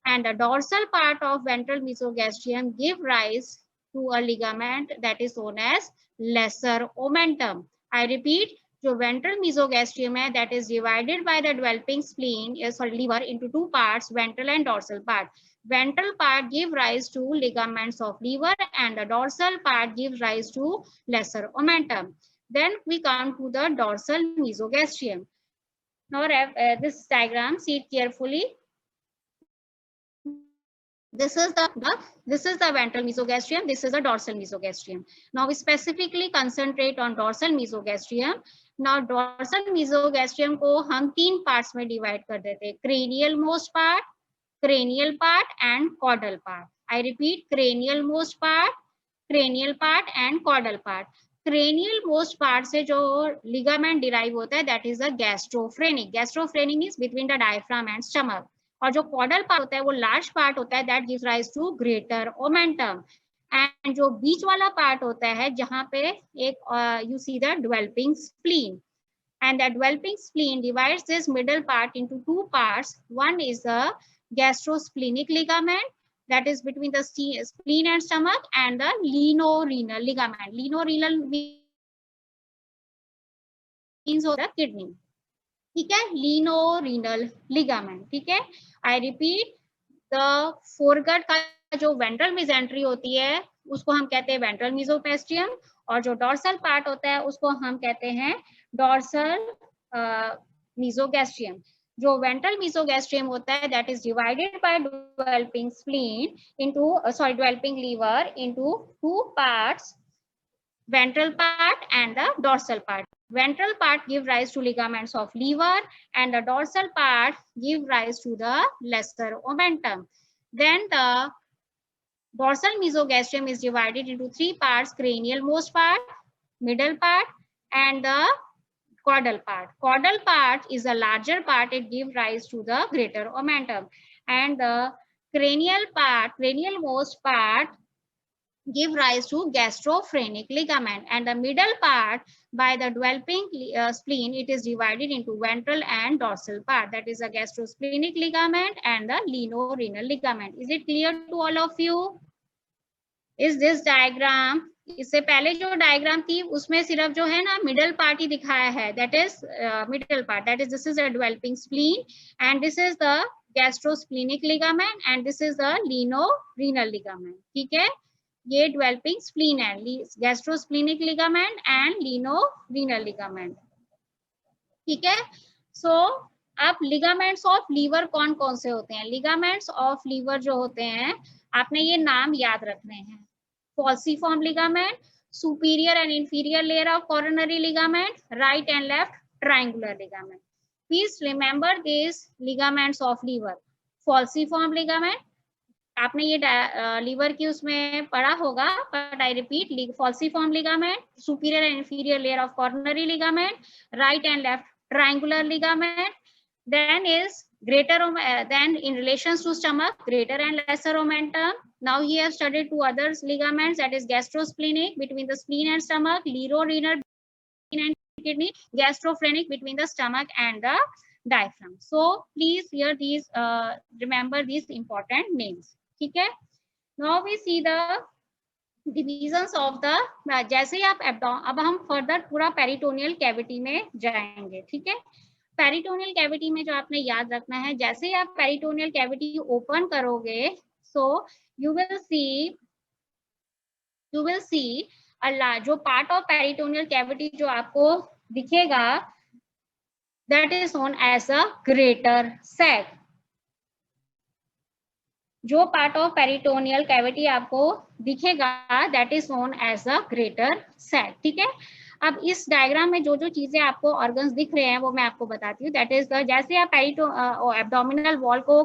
and the dorsal part of ventral mesogastrium give rise to a ligament that is known as lesser omentum. I repeat, जो ventral mesogastrium है, that is divided by the developing liver into two parts, ventral and dorsal part. Ventral part give rise to ligaments of liver and the dorsal part gives rise to lesser omentum. Then we come to the dorsal mesogastrium. Now this diagram, see it carefully. This is the ventral mesogastrium. This is the dorsal mesogastrium. Now we specifically concentrate on dorsal mesogastrium. Now dorsal mesogastrium को हम तीन parts में divide कर देते हैं, cranial most part, cranial part and caudal part. I repeat, cranial most part and caudal part. Cranial most part से जो ligament derive होता है, that is the gastrophrenic. Gastrophrenic means between the diaphragm and stomach. और जो caudal part होता है वो large part होता है, that gives rise to greater omentum. And जो बीच वाला part होता है जहाँ पे एक you see the developing spleen. And the developing spleen divides this middle part into two parts. One is the gastrosplenic ligament, that is between the spleen and stomach, and the lienorenal ligament. Lienorenal means of the kidney. ठीक है, lienorenal ligament. ठीक है, I repeat, the foregut का जो ventral mesentery होती है उसको हम कहते हैं ventral mesogastrium, और जो dorsal part होता है उसको हम कहते हैं dorsal mesogastrium. जो ventral mesogastrium होता है, that is divided by developing spleen into developing liver into two parts, ventral part and the dorsal part. Ventral part give rise to ligaments of liver and the dorsal part give rise to the lesser omentum. Then the dorsal mesogastrium is divided into three parts, cranial most part, middle part and the caudal part. Caudal part is the larger part, it gives rise to the greater omentum. And the cranial most part give rise to gastrophrenic ligament, and the middle part by the developing spleen, it is divided into ventral and dorsal part, that is a gastrosplenic ligament and the lienorenal ligament. Is it clear to all of you? Is this diagram, इससे पहले जो diagram थी उसमें सिर्फ जो है ना middle part ही दिखाया है, that is middle part, that is this is a developing spleen and this is the gastrosplenic ligament and this is the lienorenal ligament. ठीक है, ये developing spleen है, gastrosplenic ligament and lienorenal ligament. ठीक है, so अब ligaments of liver कौन कौन से होते हैं? Ligaments of liver जो होते हैं आपने ये नाम याद रखने हैं, falciform ligament, superior and inferior layer of coronary ligament, right and left triangular ligament. Please remember these ligaments of liver. Falciform ligament, आपने ये लीवर की उसमें पढ़ा होगा, but I repeat, falciform ligament, superior and inferior layer of coronary ligament, right and left triangular ligament. Then is greater, then in relations to stomach, greater and lesser omentum. Now he has studied two other ligaments, that is gastrosplenic between the spleen and stomach, lienorenal and kidney, gastrophrenic between the stomach and the diaphragm. So please hear these, remember these important names. ठीक है, now we see the divisions of the, जैसे ही आप अब हम further पूरा peritoneal cavity में जाएंगे. ठीक है, पेरिटोनियल कैविटी में जो आपने याद रखना है, जैसे ही आप पेरिटोनियल कैविटी ओपन करोगे, सो यू विल सी जो पार्ट ऑफ पेरिटोनियल कैविटी जो आपको दिखेगा, that is known as a greater sac. जो पार्ट ऑफ पेरिटोनियल कैविटी आपको दिखेगा, that is known as a greater sac. ठीक है, अब इस डायग्राम में जो जो चीजें आपको ऑर्गन्स दिख रहे हैं वो मैं आपको बताती हूँ। दैट इज द, जैसे आप एब्डोमिनल वॉल को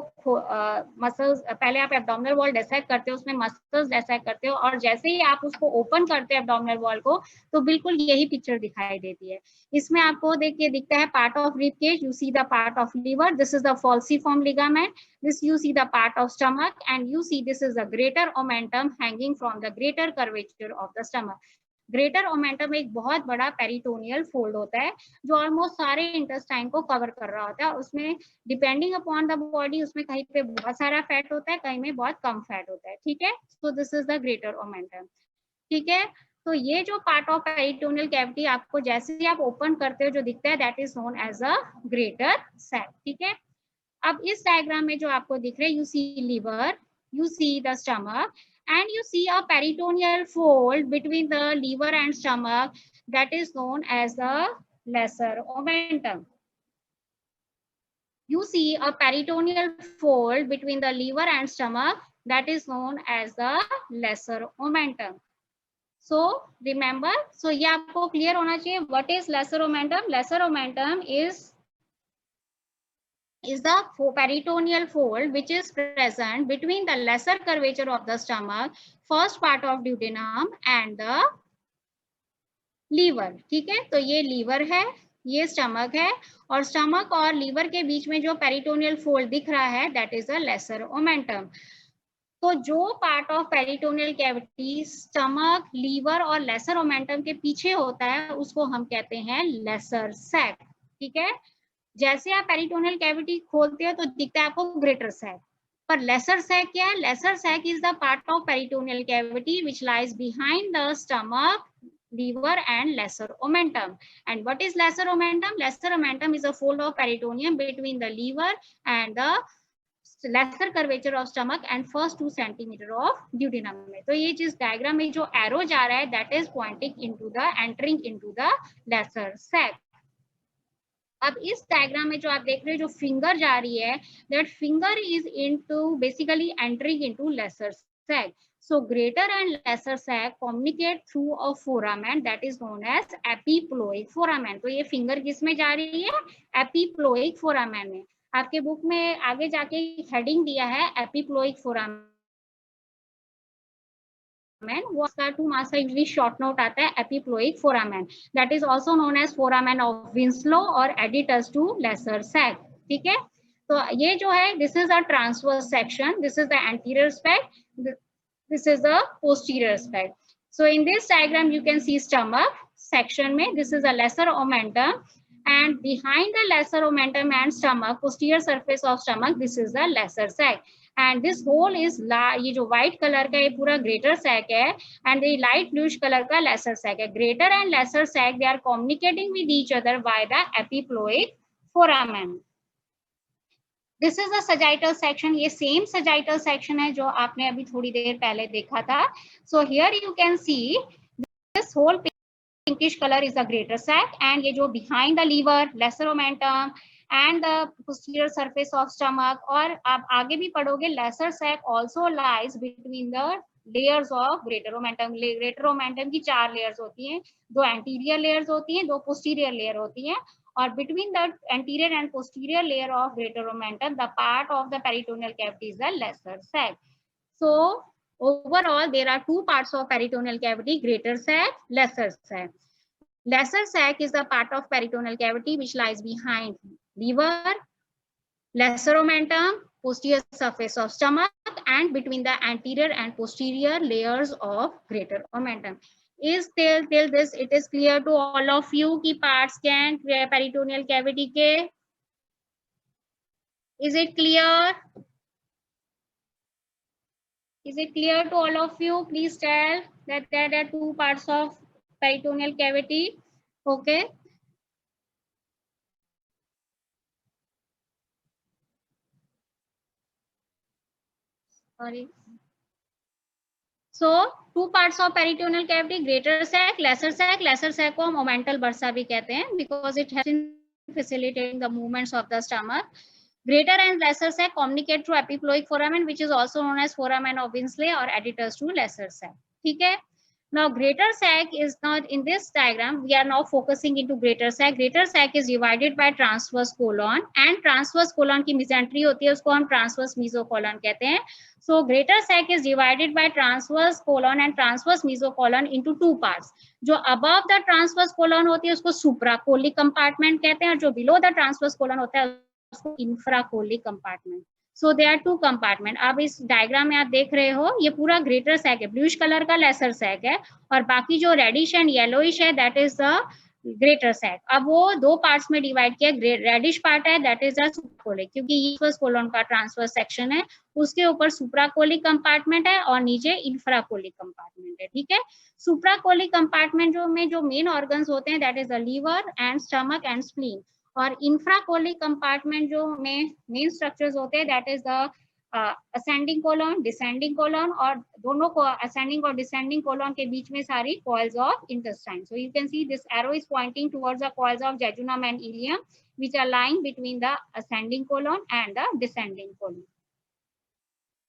मसल्स, पहले आप एब्डोमिनल वॉल डिसेक्ट करते हो, उसमें मसल्स डिसेक्ट करते हो, और जैसे ही आप उसको ओपन करते हो एब्डोमिनल वॉल को, तो बिल्कुल यही पिक्चर दिखाई देती है। इसमें आपको देखिए दिखता है part of rib cage, you see the part of liver, this is the falciform ligament, this you see the part of stomach, and you see this is the greater omentum hanging from the greater curvature of the stomach. Greater omentum एक बहुत बड़ा peritoneal fold होता है जो almost सारे intestine को cover कर रहा होता है। उसमें डिपेंडिंग अपॉन द बॉडी, उसमें कहीं पे बहुत सारा फैट होता है, कहीं में बहुत कम फैट होता है, ठीक है। So this is the greater omentum, ठीक है। तो ये जो पार्ट ऑफ पेरिटोनियल कैविटी आपको जैसे ही आप ओपन करते हो जो दिखता है, that is known as a greater sac, ठीक है। अब इस डायग्राम में जो आपको दिख रहा है, you see liver, you see the stomach, and you see a peritoneal fold between the liver and stomach, that is known as the lesser omentum. You see a peritoneal fold between the liver and stomach, that is known as the lesser omentum. So remember, so ये आपको clear होना चाहिए, what is lesser omentum? Lesser omentum is the peritoneal fold which is present between the lesser curvature of the stomach, first part of duodenum and the liver, ठीक है। तो ये liver है, ये स्टमक है, और स्टमक और लीवर के बीच में जो पेरिटोनियल फोल्ड दिख रहा है, that is a lesser omentum. तो जो part of peritoneal cavity stomach, liver और लेसर ओमेंटम के पीछे होता है, उसको हम कहते हैं लेसर सैक, ठीक है। जैसे आप पेरिटोनियल कैविटी खोलते हो तो दिखता है आपको ग्रेटर सैक, पर लेसर सैक क्या है? Lesser sac is the part of peritoneal cavity which lies behind the stomach, liver and lesser omentum. And what is lesser omentum? Lesser omentum is a fold of peritoneum between the liver and the lesser curvature of stomach and first 2 centimeter of duodenum में। तो ये जिस diagram में जो arrow जा रहा है, that is pointing into the entering into the lesser sac. अब इस डायग्राम में जो आप देख रहे हो, जो फिंगर जा रही है, that finger is into basically entering into lesser sac. So greater and lesser sac communicate through a foramen that is known as epiploic foramen. तो ये फिंगर किस में जा रही है? एपिप्लोइक फोरामेन में। आपके बुक में आगे जाके हेडिंग दिया है एपिप्लोइक फोरामेन, वो उसका 2 मार्क्स का यूजुअली शॉर्ट नोट आता है epiploic foramen, that is also known as foramen of Winslow और एडिटस टू लेसर सैक, ठीक है। तो ये जो है, this is a transverse section, this is the anterior aspect, this is the posterior aspect. So in this diagram you can see stomach section mein, this is a lesser omentum, and behind the lesser omentum and stomach, posterior surface of stomach, this is the lesser sac, and this whole is ये जो white color का ये पूरा greater sac है, and the light bluish color का lesser sac है. Greater and lesser sac, they are communicating with each other by the epiploic foramen. This is the sagittal section, ये same sagittal section है जो आपने अभी थोड़ी देर पहले देखा था. So here you can see this whole pinkish colour is the greater sac, and ये जो behind the liver, lesser omentum and the posterior surface of stomach, और आप आगे भी पढ़ोगे lesser sac also lies between the layers of greater omentum. Greater omentum की 4 layers होती हैं, 2 एंटीरियर लेयर्स होती हैं, 2 पोस्टीरियर लेयर होती हैं, or between the anterior and posterior layer of greater omentum, the part of the peritoneal cavity is the lesser sac. So overall there are 2 parts of peritoneal cavity, greater sac, lesser sac. Lesser sac is the part of peritoneal cavity which lies behind liver, lesser omentum, posterior surface of stomach, and between the anterior and posterior layers of greater omentum. Is till this it is clear to all of you कि parts can peritoneal cavity के? Is it clear? Is it clear to all of you? Please tell that there are 2 parts of peritoneal cavity. Okay. Sorry. So 2 parts of peritoneal cavity, greater sac, lesser sac. Lesser sac को हम omental bursa भी कहते हैं because it helps in facilitating the movements of the stomach. Greater and lesser sac communicate through epiploic foramen which is also known as foramen of Winsley or additors to lesser sac. ठीक है. Now greater sac is not in this diagram. We are now focusing into greater sac. Greater sac is divided by transverse colon and transverse colon की mesentery होती है उसको हम transverse mesocolon कहते हैं. So greater sac is divided by transverse colon and transverse mesocolon into two parts. जो above the transverse colon होती है उसको supracollic compartment कहते हैं और जो below the transverse colon होता है उसको infracollic compartment. So they are two compartment. अब इस डायग्राम में आप देख रहे हो ये पूरा ग्रेटर सैक है, ब्लूइश कलर का लेसर सैक है और बाकी जो रेडिश एंड येलोइश है that is the greater sac. अब वो दो पार्ट्स में डिवाइड किया. रेडिश पार्ट है दैट इज द सुप्राकोलिक क्योंकि ये फर्स्ट कोलन का ट्रांसवर्स सेक्शन है, उसके ऊपर सुप्राकोलिक कंपार्टमेंट है और नीचे इंफ्राकोलिक कंपार्टमेंट है. ठीक है. सुप्राकोलिक कंपार्टमेंट जो में जो मेन ऑर्गन्स होते हैं that is the liver and stomach and spleen. और इंफ्राकोलिक कंपार्टमेंट जो में मेन स्ट्रक्चर्स होते हैं that is the ascending colon, descending colon और दोनों को असेंडिंग और डिसेंडिंग कोलन के बीच में सारी coils of intestine. So you can see this arrow is pointing towards the coils of jejunum and ileum which are lying between the ascending colon and the descending colon.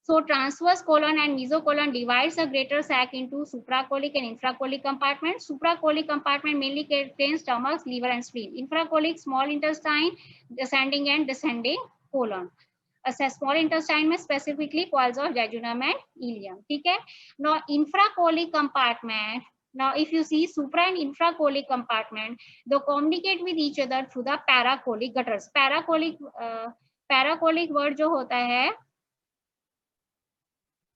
So transverse colon and mesocolon divides the greater sac into supracolic and infracolic compartments. Supracolic compartment mainly contains stomach, liver and spleen. Infracolic small intestine, ascending and descending colon. Small intestine में specifically coils of jejunum and ileum. ठीक है. Now infracolic compartment. Now if you see supra and infracolic compartment, they communicate with each other through the paracolic gutters. Paracolic word जो होता है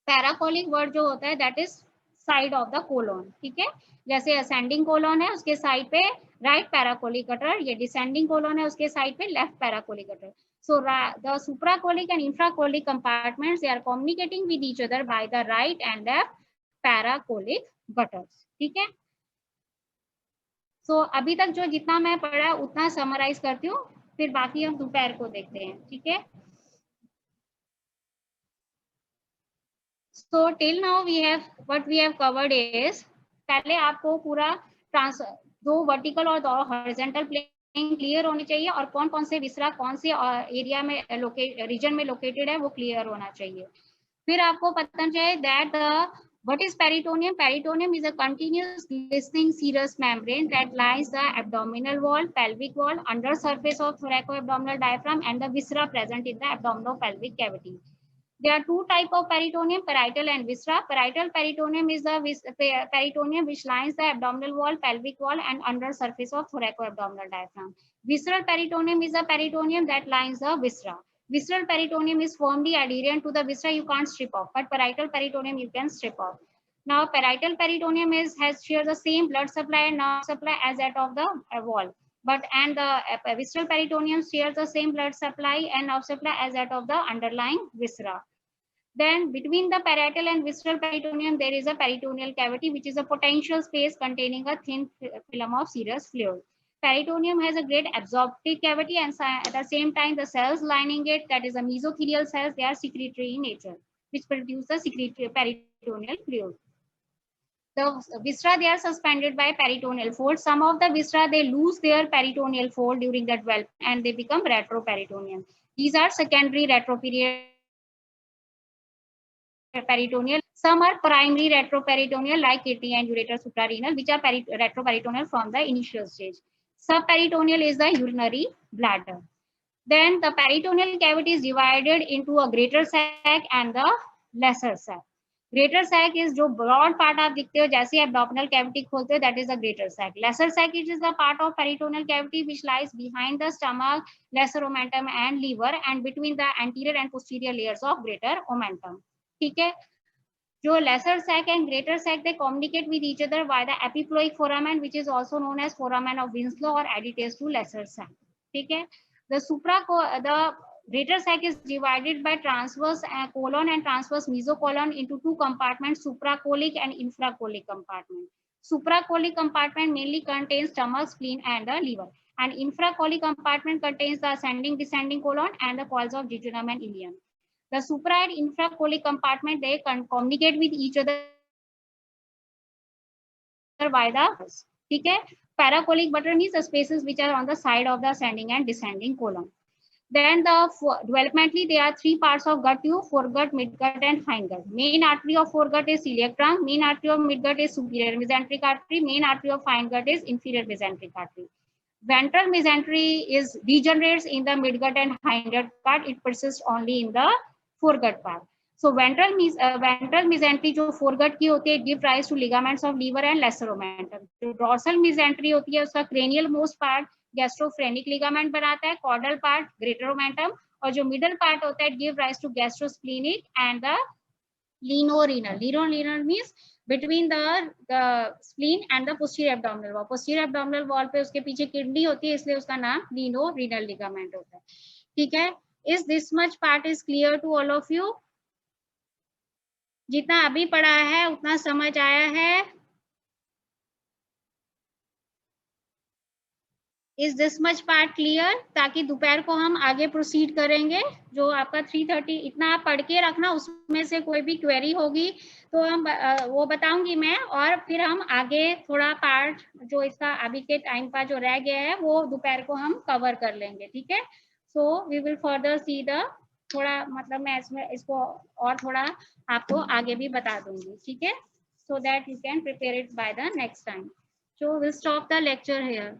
पैराकोलिक word जो होता है that is side of the colon. ठीक है. जैसे असेंडिंग कोलोन है उसके साइड पे राइट पैराकोलिक गटर, ये डिसेंडिंग कोलोन है उसके साइड पे left paracolic gutter. So the supracolic and infracolic compartments they are communicating with each other by the right and left paracolic gutters. ठीक है. सो अभी तक जो जितना मैं पढ़ा उतना समराइज करती हूँ, फिर बाकी हम दोपहर को देखते हैं. ठीक है. So till now we have what we have covered is पहले आपको पूरा दो वर्टिकल और दो हॉरिजॉन्टल प्लेन क्लियर होनी चाहिए और कौन कौन से विसरा कौन से एरिया में रीजन में लोकेटेड है वो क्लियर होना चाहिए. फिर आपको पता चाहिए that what is peritoneum? Peritoneum is a continuous glistening serous membrane that lines the abdominal wall, pelvic wall, under surface of thoracoabdominal diaphragm and the viscera present in the abdominopelvic cavity. There are two types of peritoneum, parietal and viscera. Parietal peritoneum is the peritoneum which lines the abdominal wall, pelvic wall and under surface of thoracoabdominal diaphragm. Visceral peritoneum is the peritoneum that lines the viscera. Visceral peritoneum is firmly adherent to the viscera, you can't strip off, but parietal peritoneum you can strip off. Now parietal peritoneum shares the same blood supply and nerve supply as that of the wall. And the visceral peritoneum shares the same blood supply and nerve supply as that of the underlying viscera. Then between the parietal and visceral peritoneum, there is a peritoneal cavity, which is a potential space containing a thin film of serous fluid. Peritoneum has a great absorptive cavity and at the same time the cells lining it, that is the mesothelial cells, they are secretory in nature, which produce the secretory peritoneal fluid. The viscera, they are suspended by peritoneal fold. Some of the viscera, they lose their peritoneal fold during the development and they become retroperitoneal. These are secondary retroperitoneal. Some are primary retroperitoneal like kidney and ureter suprarenal, which are retroperitoneal from the initial stage. Subperitoneal is the urinary bladder. Then the peritoneal cavity is divided into a greater sac and the lesser sac. Greater sac is जो broad part आप दिखते हो जैसे abdominal cavity खोलते हो that is a greater sac. Lesser sac is the part of peritoneal cavity which lies behind the stomach, lesser omentum and liver and between the anterior and posterior layers of greater omentum. ठीक है. जो lesser sac and greater sac they communicate with each other by the epiploic foramen which is also known as foramen of Winslow और aditus to laser sac. ठीक है. The greater sac is divided by transverse colon and transverse mesocolon into two compartments, supracolic and infracolic compartment. Supracolic compartment mainly contains stomach, spleen and the liver, and infracolic compartment contains the ascending, descending colon and the coils of jejunum and ileum. The supra and infracolic compartment, they communicate with each other by the, ठीक है. Paracolic button means the spaces which are on the side of the ascending and descending colon. Then developmentally, there are three parts of gut tube: foregut, midgut, and hindgut. Main artery of foregut is celiac trunk. Main artery of midgut is superior mesenteric artery. Main artery of hindgut is inferior mesenteric artery. Ventral mesentery is degenerates in the midgut and hindgut part. It persists only in the foregut part. So ventral mesentery जो foregut की होती है, give rise to ligaments of lever and lesser omentum. जो dorsal mesentery होती है, उसका cranial most part गैस्ट्रोफ्रेनिक ligament बनाता है, कॉर्डल पार्ट ग्रेटर ओमेंटम, और जो मिडल पार्ट होता है give rise to gastrosplenic and the lienorenal. Lienorenal means between the spleen and the posterior abdominal wall. Posterior abdominal wall पे उसके पीछे किडनी होती है, इसलिए उसका नाम लीनोरीनल लिगामेंट होता है. ठीक है, is this much part is clear to all of you? जितना अभी पढ़ा है उतना समझ आया है? Is this much part clear? ताकि दोपहर को हम आगे प्रोसीड करेंगे. जो आपका 3:30 इतना आप पढ़ के रखना, उसमें से कोई भी क्वेरी होगी तो हम वो बताऊंगी मैं, और फिर हम आगे थोड़ा पार्ट जो इसका अभी के टाइम का जो रह गया है वो दोपहर को हम कवर कर लेंगे. ठीक है, so we will further see the थोड़ा, मतलब मैं इसको और थोड़ा आपको आगे भी बता दूंगी. ठीक है, so that you can prepare it by the next time. So we'll stop the lecture here.